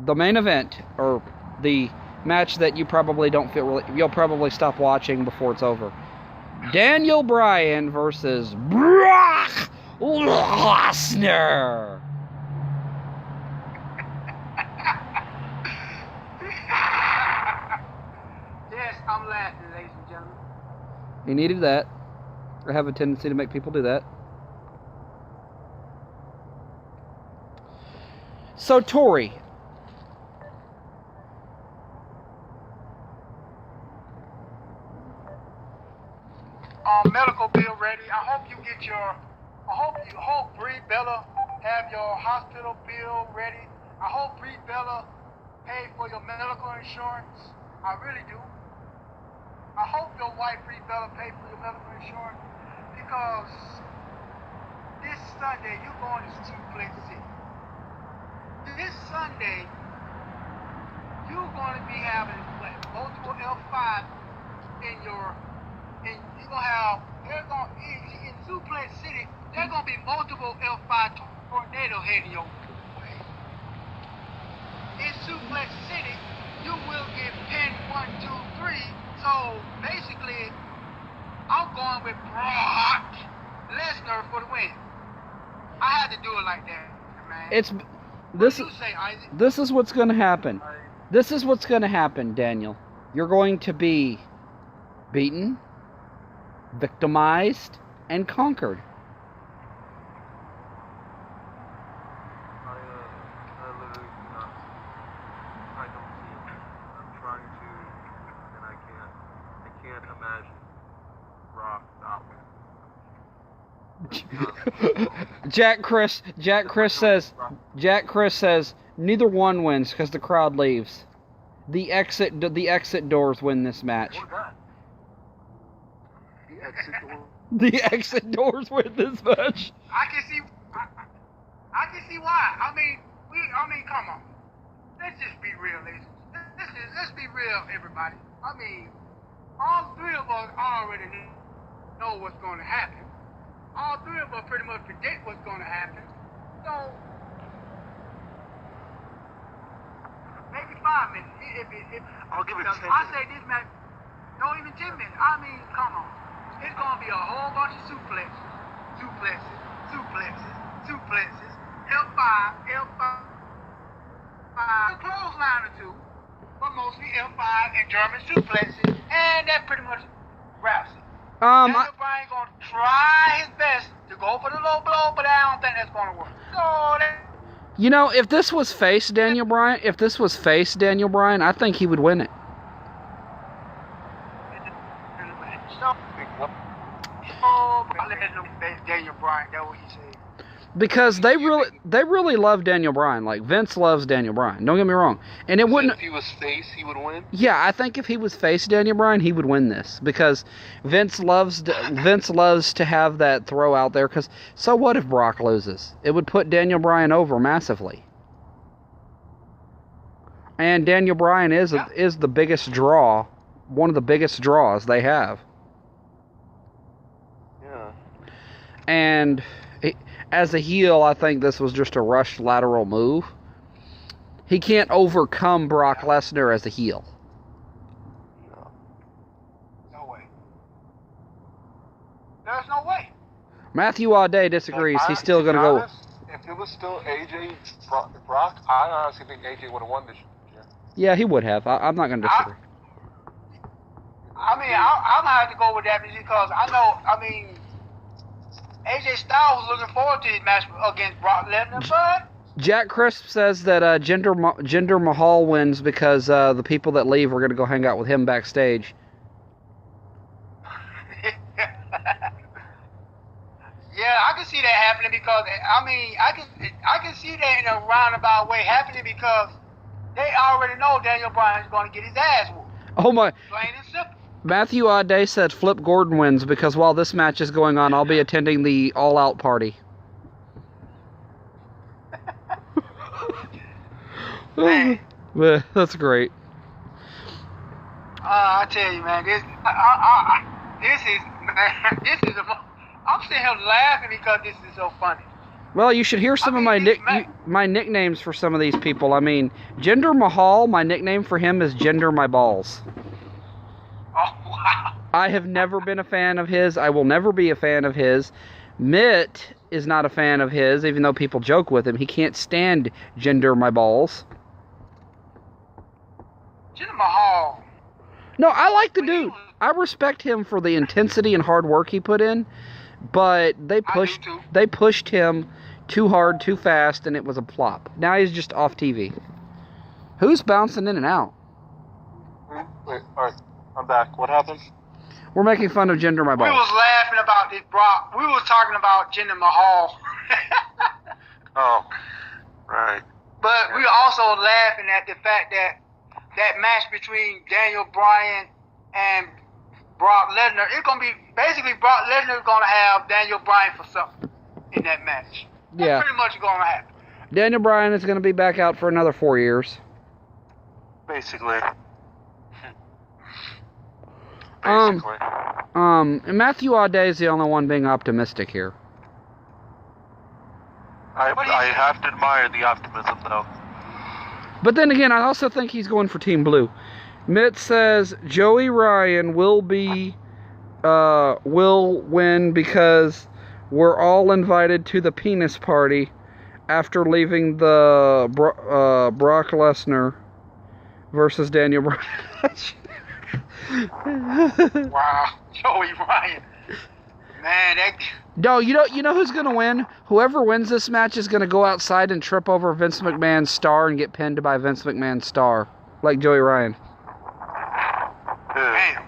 The main event, or the match that you probably don't feel you'll probably stop watching before it's over. Daniel Bryan versus Brock Lesnar. Yes, I'm laughing, ladies and gentlemen. He needed that. I have a tendency to make people do that. So, Tori. Medical bill ready. I hope Brie Bella have your hospital bill ready. I hope Brie Bella paid for your medical insurance. I really do. I hope your wife Brie Bella paid for your medical insurance, because this Sunday you're going to Suplex City. This Sunday you're going to be having multiple L5 in your. And you're going to have, in Suplex City, there's going to be multiple L5 tornado heading your way. In Suplex City, you will get pinned 1, 2, 3. So basically, I'm going with Brock Lesnar for the win. I had to do it like that, man. This is what's going to happen. This is what's going to happen, Daniel. You're going to be beaten, victimized, and conquered. I literally do not. I don't see it. I'm trying to, and I can't imagine Brock not winning. Jack Chris says neither one wins because the crowd leaves. The exit doors win this match. The exit doors win this match. I can see why. I mean, come on. Let's just be real, ladies. Let's be real, everybody. I mean, all three of us already know what's going to happen. All three of us pretty much predict what's going to happen. So, maybe 5 minutes. I'll give it 10 minutes. I say this match, not even 10 minutes. I mean, come on. It's going to be a whole bunch of suplexes. L5. A clothesline or two, but mostly L5 and German suplexes, and that pretty much wraps it. Daniel Bryan going to try his best to go for the low blow, but I don't think that's going to work. So if this was face Daniel Bryan, I think he would win it. Daniel Bryan, that's what he said. Because they really love Daniel Bryan. Like, Vince loves Daniel Bryan. Don't get me wrong. And it wouldn't. If he was face, he would win. Yeah, I think if he was face Daniel Bryan, he would win this, because Vince loves to have that throw out there. Because so what if Brock loses? It would put Daniel Bryan over massively. And Daniel Bryan is the biggest draw, one of the biggest draws they have. And as a heel, I think this was just a rushed lateral move. He can't overcome Brock Lesnar as a heel. No way. There's no way. Matthew Audet disagrees. He's still going to go. If it was still AJ Brock, I honestly think AJ would have won this year. Yeah, he would have. I'm not going to disagree. I'm going to have to go with that because AJ Styles was looking forward to his match against Brock Lesnar, but... Jack Crisp says that Jinder Mahal wins because the people that leave are going to go hang out with him backstage. Yeah, I can see that happening because I can see that in a roundabout way happening because they already know Daniel Bryan's going to get his ass whooped. Oh my! Plain and simple. Matthew Audet said Flip Gordon wins because while this match is going on, I'll be attending the All Out party. That's great. I tell you, man, I'm sitting here laughing because this is so funny. Well, you should hear some of my nicknames for some of these people. I mean, Jinder Mahal, my nickname for him is Jinder My Balls. Oh, wow. I have never been a fan of his. I will never be a fan of his. Mitt is not a fan of his, even though people joke with him. He can't stand Jinder My Balls. Jinder Mahal. No, I like the dude. I respect him for the intensity and hard work he put in, but they pushed him too hard, too fast, and it was a flop. Now he's just off TV. Who's bouncing in and out? Wait, alright, I'm back. What happened? We're making fun of Jinder My Balls. We was laughing about this Brock. We was talking about Jinder Mahal. Oh, right. But we were also laughing at the fact that match between Daniel Bryan and Brock Lesnar, it's going to be, basically Brock Lesnar is going to have Daniel Bryan for something in that match. That's pretty much going to happen. Daniel Bryan is going to be back out for another 4 years. Basically. And Matthew Audet is the only one being optimistic here. I have to admire the optimism, though. But then again, I also think he's going for Team Blue. Mitt says Joey Ryan will win because we're all invited to the penis party after leaving the Brock Lesnar versus Daniel Bryan. Wow, Joey Ryan. Man, No, you know who's gonna win? Whoever wins this match is gonna go outside and trip over Vince McMahon's star and get pinned by Vince McMahon's star, like Joey Ryan. Damn.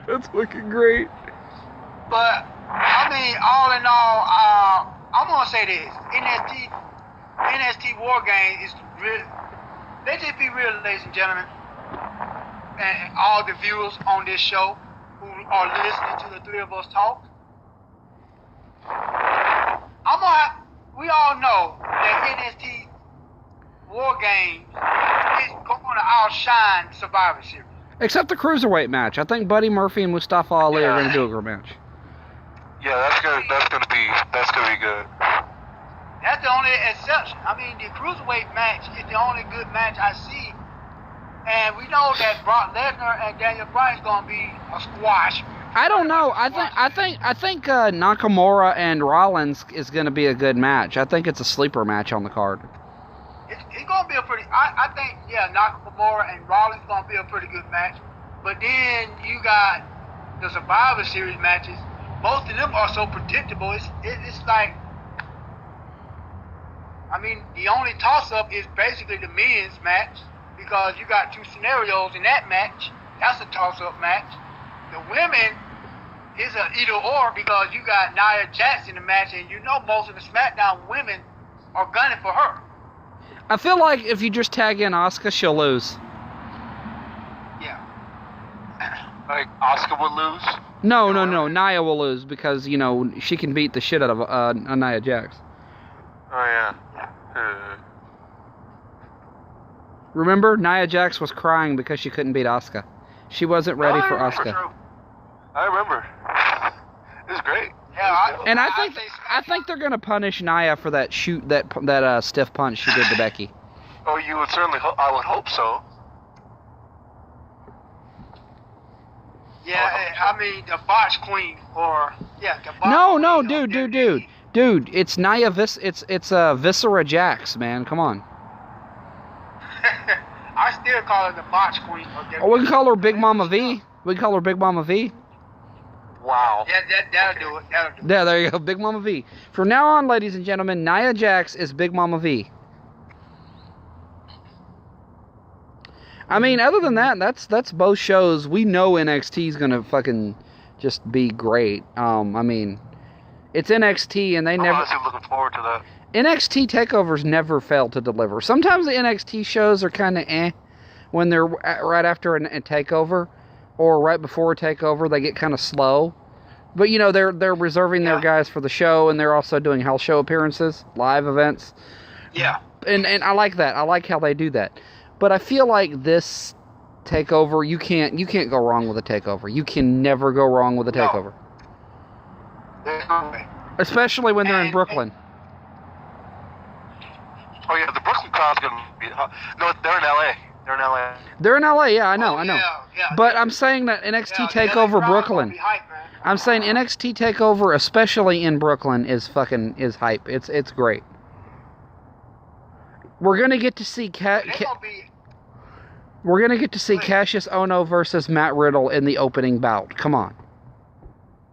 That's looking great. But all in all, I'm gonna say this: NXT War Game is real. Let's just be real, ladies and gentlemen, and all the viewers on this show who are listening to the three of us talk. We all know that NXT War Games is going to outshine Survivor Series. Except the Cruiserweight match. I think Buddy Murphy and Mustafa Ali are going to do a good match. Yeah, that's gonna be good. That's the only exception. I mean, the Cruiserweight match is the only good match I see. And we know that Brock Lesnar and Daniel Bryan is going to be a squash. I don't know. I think Nakamura and Rollins is going to be a good match. I think it's a sleeper match on the card. It's going to be a pretty... I think, Nakamura and Rollins is going to be a pretty good match. But then you got the Survivor Series matches. Most of them are so predictable. It's like... I mean, the only toss-up is basically the men's match. Because you got two scenarios in that match. That's a toss-up match. The women is an either-or because you got Nia Jax in the match, and you know most of the SmackDown women are gunning for her. I feel like if you just tag in Asuka, she'll lose. Yeah. Like, Asuka would lose? No. Nia will lose because, she can beat the shit out of Nia Jax. Oh, yeah. Remember, Nia Jax was crying because she couldn't beat Asuka. She wasn't ready for Asuka. I remember. It was great. And I think they're gonna punish Nia for that stiff punch she did to Becky. Oh, you would certainly. I would hope so. Yeah, I mean the botch queen, or the botch No, queen dude. It's Nia it's Viscera Jax, man. Come on. I still call her the botch queen. Or we can call her Big Mama V. We can call her Big Mama V. Wow. Yeah, that'll do it. Yeah, there you go, Big Mama V. From now on, ladies and gentlemen, Nia Jax is Big Mama V. I mean, other than that, that's both shows. We know NXT is gonna fucking just be great. I mean, it's NXT, and I'm honestly looking forward to that. NXT takeovers never fail to deliver. Sometimes the NXT shows are kind of when they're right after a takeover, or right before a takeover. They get kind of slow, but you know they're reserving their guys for the show, and they're also doing house show appearances, live events. Yeah. And I like that. I like how they do that. But I feel like this takeover, you can't go wrong with a takeover. You can never go wrong with a takeover. There's no way. Especially when they're in Brooklyn. Oh yeah, the Brooklyn crowd's gonna be. No, they're in LA. They're in LA, yeah, I know. Yeah. But I'm saying that NXT takeover Brooklyn. I'm saying NXT takeover, especially in Brooklyn, is hype. It's great. We're gonna get to see We're gonna get to see Cassius Ohno versus Matt Riddle in the opening bout. Come on.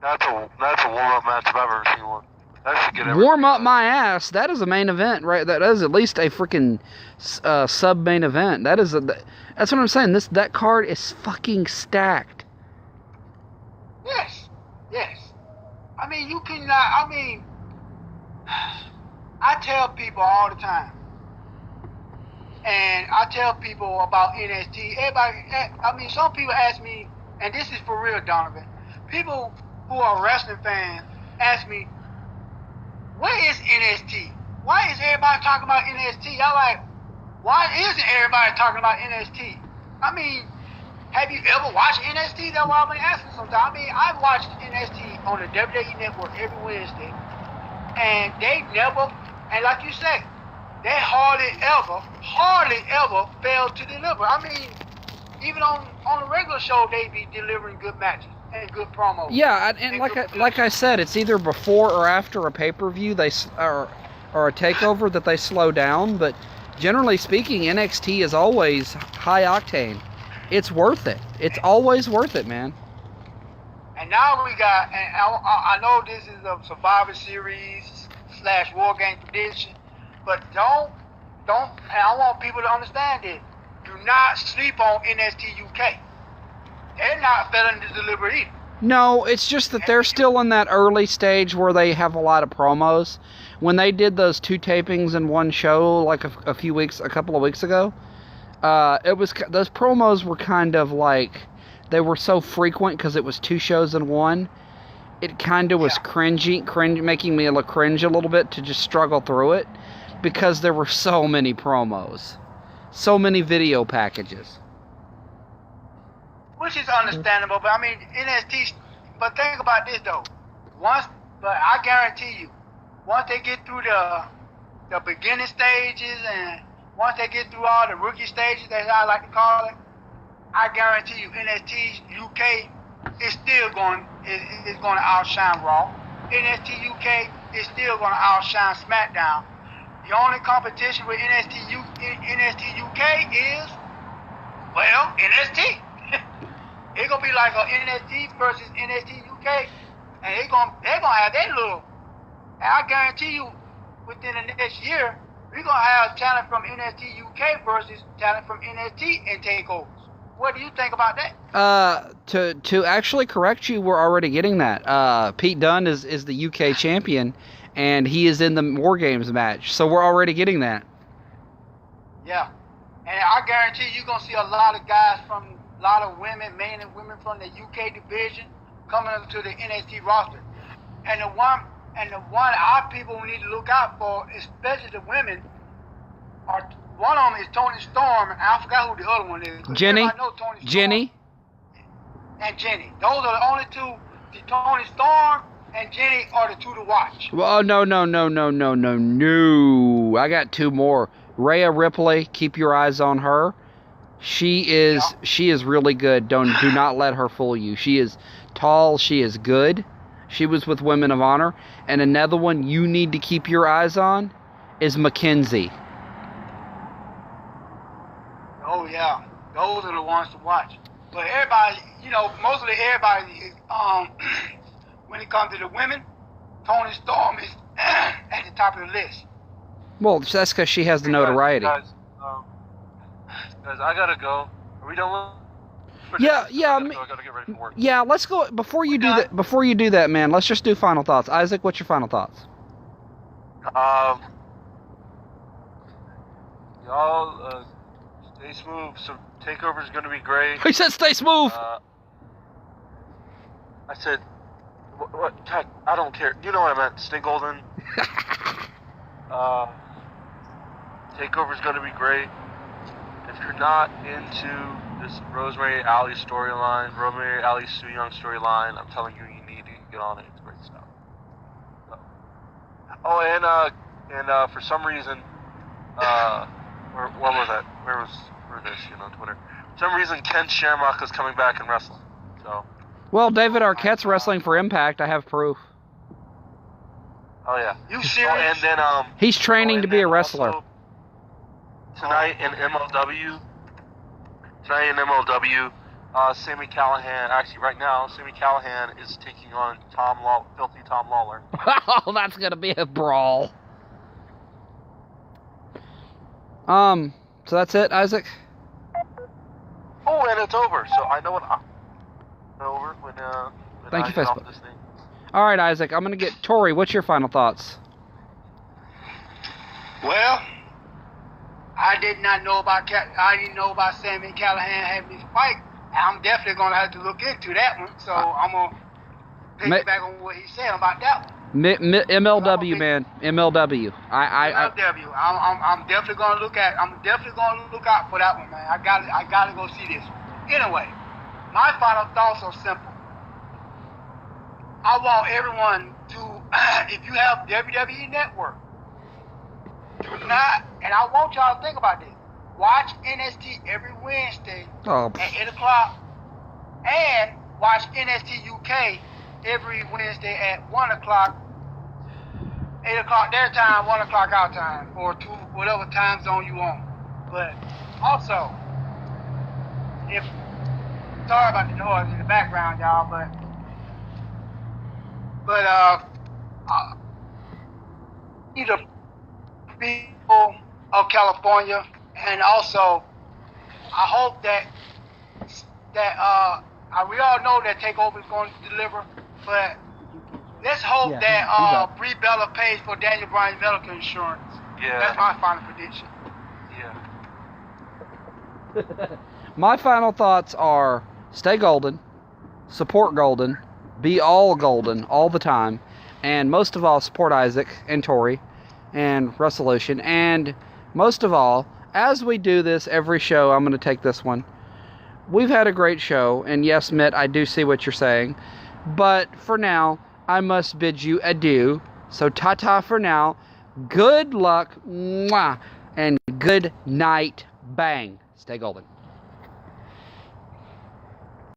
That's a warm-up match if I've ever seen one. That should get everything. Warm up my ass. That is a main event, right? That is at least a freaking sub-main event. That's what I'm saying. That card is fucking stacked. Yes. I mean, you cannot. I mean, I tell people all the time, and I tell people about NXT. Some people ask me, and this is for real, Donovan. People who are wrestling fans ask me, "What is NXT? Why is everybody talking about NXT?" I'm like, "Why isn't everybody talking about NXT?" I mean, have you ever watched NXT? That's why I've been asking sometimes. I mean, I've watched NXT on the WWE Network every Wednesday, and they never, and like you say, they hardly ever fail to deliver. I mean, even on a regular show, they be delivering good matches and good promos. Yeah, and like I said, it's either before or after a pay-per-view or a takeover that they slow down. But generally speaking, NXT is always high octane. It's worth it. It's always worth it, man. And now we got, and I know this is a Survivor Series / War Game prediction, but don't, and I want people to understand this. Do not sleep on NXT UK. They're not failing to deliver either. No, it's just that they're still in that early stage where they have a lot of promos. When they did those 2 tapings in one show, like a couple of weeks ago, those promos were kind of like, they were so frequent because it was 2 shows in one. It kind of was cringe, making me cringe a little bit to just struggle through it because there were so many promos, so many video packages. Which is understandable, but I mean, NXT, but think about this though. I guarantee you, once they get through the beginning stages, and once they get through all the rookie stages, that's how I like to call it, I guarantee you NXT UK is still going to outshine Raw. NXT UK is still going to outshine SmackDown. The only competition with NXT UK is, well, NXT. It's gonna be like a NXT versus NXT UK, and they're gonna have that little. And I guarantee you, within the next year, we're gonna have talent from NXT UK versus talent from NXT in takeovers. What do you think about that? To actually correct you, we're already getting that. Pete Dunne is the UK champion, and he is in the War Games match, so we're already getting that. Yeah, and I guarantee you're gonna see a lot of guys from. A lot of men and women from the UK division coming up to the NXT roster. And the one our people need to look out for, especially the women, one of them is Toni Storm, and I forgot who the other one is. Jenny. And Jenny. Those are the only 2, the Toni Storm and Jenny are the two to watch. Well, no. I got two more. Rhea Ripley, keep your eyes on her. She is really good. Do not let her fool you. She is tall. She is good. She was with Women of Honor. And another one you need to keep your eyes on is Mackenzie. Oh yeah, those are the ones to watch. But everybody, mostly everybody, when it comes to the women, Toni Storm is at the top of the list. Well, that's because she has the notoriety. Guys, I gotta go. Are we done with? Yeah. I gotta get ready for work. Yeah, let's go. Before you do that, man, let's just do final thoughts. Isaac, what's your final thoughts? Y'all, stay smooth. So Takeover's gonna be great. He said stay smooth. I said, what? God, I don't care. You know what I meant. Stay golden. Takeover's gonna be great. If you're not into this Rosemary Alley storyline, Rosemary Alley Sue Young storyline, I'm telling you, you need to get on it. It's great stuff. So. Oh, and for some reason, where was that? Where this? Twitter. For some reason, Ken Shamrock is coming back and wrestling. So. Well, David Arquette's wrestling for Impact. I have proof. Oh yeah. You serious? Oh, and then he's training to be a wrestler. Tonight in MLW, Sami Callihan. Actually, right now, Sami Callihan is taking on Filthy Tom Lawler. Oh, that's gonna be a brawl. So that's it, Isaac. Oh, and it's over. So I know when Thank you, I get off Facebook. this thing. All right, Isaac. I'm gonna get Tori. What's your final thoughts? Well, I didn't know about Sami Callihan having this fight. I'm definitely gonna have to look into that one. So I'm gonna piggyback on what he said about that one. MLW, man. MLW. MLW. I'm definitely gonna look at. I'm definitely gonna look out for that one, man. I gotta go see this one. Anyway, my final thoughts are simple. I want everyone to, if you have WWE Network, do not, and I want y'all to think about this. Watch NXT every Wednesday at 8 o'clock, and watch NXT UK every Wednesday at 1 o'clock, 8 o'clock their time, 1 o'clock our time, or 2, whatever time zone you want. But also, sorry about the noise in the background, y'all, but either people of California, and also I hope that we all know that Takeover is going to deliver, but let's hope that Brie Bella pays for Daniel Bryan's medical insurance. Yeah. That's my final prediction. Yeah. My final thoughts are stay golden, support golden, be all golden all the time, and most of all support Isaac and Tori and Resolution, and most of all, as we do this every show, I'm going to take this one. We've had a great show, and yes, Mitt, I do see what you're saying, but for now, I must bid you adieu. So ta-ta for now. Good luck, mwah, and good night, bang. Stay golden.